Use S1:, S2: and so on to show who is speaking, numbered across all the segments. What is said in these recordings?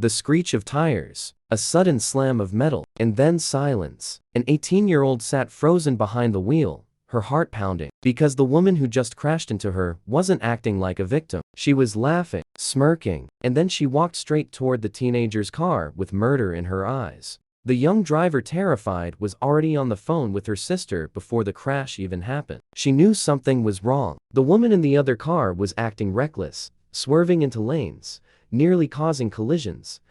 S1: the screech of tires, a sudden slam of metal, and then silence. An 18-year-old sat frozen behind the wheel, her heart pounding, because the woman who just crashed into her wasn't acting like a victim. She was laughing, smirking, and then she walked straight toward the teenager's car with murder in her eyes. The young driver, terrified, was already on the phone with her sister before the crash even happened. She knew something was wrong. The woman in the other car was acting reckless, swerving into lanes, nearly causing collisions,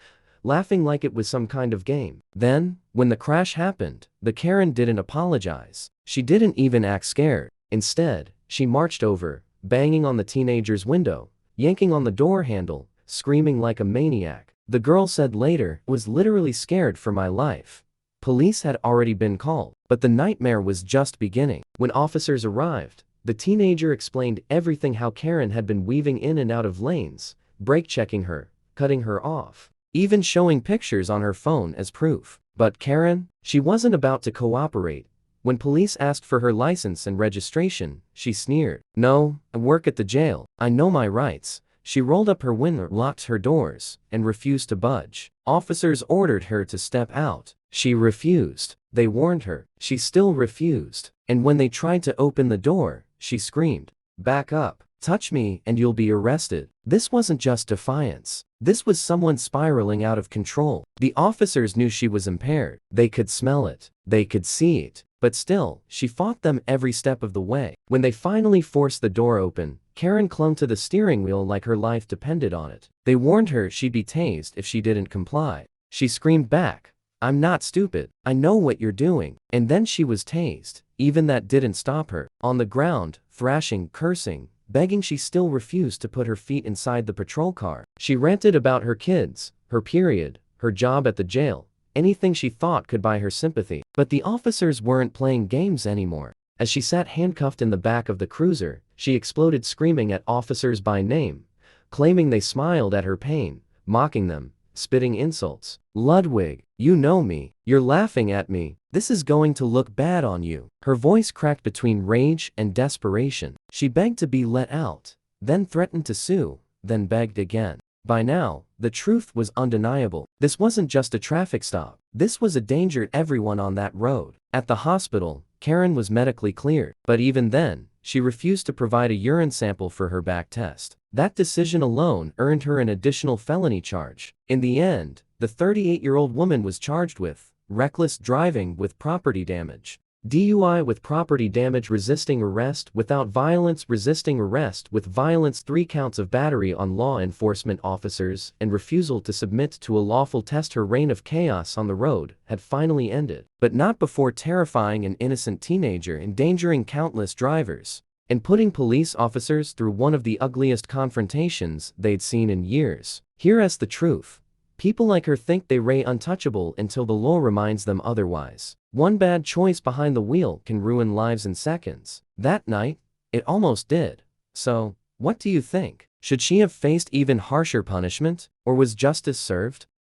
S1: laughing like it was some kind of game. Then, when the crash happened, the Karen didn't apologize. She didn't even act scared. Instead, she marched over, banging on the teenager's window, yanking on the door handle, screaming like a maniac. The girl said later, "Was literally scared for my life." Police had already been called, but the nightmare was just beginning. When officers arrived, the teenager explained everything: how Karen had been weaving in and out of lanes, brake checking her, cutting her off, even showing pictures on her phone as proof. But Karen, she wasn't about to cooperate. When police asked for her license and registration, she sneered. "No, I work at the jail. I know my rights." She rolled up her window, locked her doors, and refused to budge. Officers ordered her to step out. She refused. They warned her. She still refused. And when they tried to open the door, she screamed, "Back up. Touch me and you'll be arrested." This wasn't just defiance. This was someone spiraling out of control. The officers knew she was impaired. They could smell it. They could see it. But still, she fought them every step of the way. When they finally forced the door open, Karen clung to the steering wheel like her life depended on it. They warned her she'd be tased if she didn't comply. She screamed back, "I'm not stupid. I know what you're doing." And then she was tased. Even that didn't stop her. On the ground, thrashing, cursing, begging, she still refused to put her feet inside the patrol car. She ranted about her kids, her period, her job at the jail, anything she thought could buy her sympathy. But the officers weren't playing games anymore. As she sat handcuffed in the back of the cruiser, she exploded, screaming at officers by name, claiming they smiled at her pain, mocking them, spitting insults. "Ludwig, you know me. You're laughing at me. This is going to look bad on you." Her voice cracked between rage and desperation. She begged to be let out, then threatened to sue, then begged again. By now, the truth was undeniable. This wasn't just a traffic stop. This was a danger to everyone on that road. At the hospital, Karen was medically cleared, but even then, she refused to provide a urine sample for her back test. That decision alone earned her an additional felony charge. In the end, the 38-year-old woman was charged with reckless driving with property damage, DUI with property damage, resisting arrest without violence, resisting arrest with violence, 3 counts of battery on law enforcement officers, and refusal to submit to a lawful test. Her reign of chaos on the road had finally ended, but not before terrifying an innocent teenager, endangering countless drivers, and putting police officers through one of the ugliest confrontations they'd seen in years. Here's the truth. People like her think they're untouchable until the law reminds them otherwise. One bad choice behind the wheel can ruin lives in seconds. That night, it almost did. So, what do you think? Should she have faced even harsher punishment, or was justice served?